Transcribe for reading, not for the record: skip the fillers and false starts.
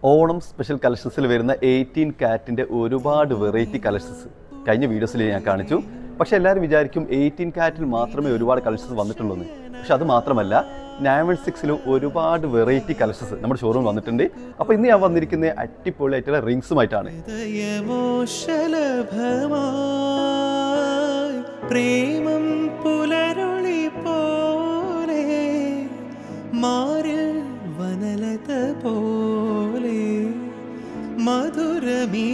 Onam special കളക്ഷൻസിൽ വരുന്ന 18 കാറ്റിൻ്റെ ഒരുപാട് വെറൈറ്റി കളക്ഷൻസ് കഴിഞ്ഞ വീഡിയോസിൽ ഞാൻ കാണിച്ചു. പക്ഷേ എല്ലാവരും വിചാരിക്കും 18 കാറ്റിൽ മാത്രമേ ഒരുപാട് കളക്ഷൻസ് വന്നിട്ടുള്ളൂ എന്ന്. പക്ഷെ അത് മാത്രമല്ല, 916ലും ഒരുപാട് വെറൈറ്റി കളക്ഷൻസ് നമ്മുടെ ഷോറൂം വന്നിട്ടുണ്ട്. അപ്പോൾ ഇന്ന് ഞാൻ വന്നിരിക്കുന്നത് അടിപൊളിയായിട്ടുള്ള റിങ്സുമായിട്ടാണ്. പ്രേമം പുലരുളി പോലെ മാറിൽ വനലത പോലെ മധുരമീ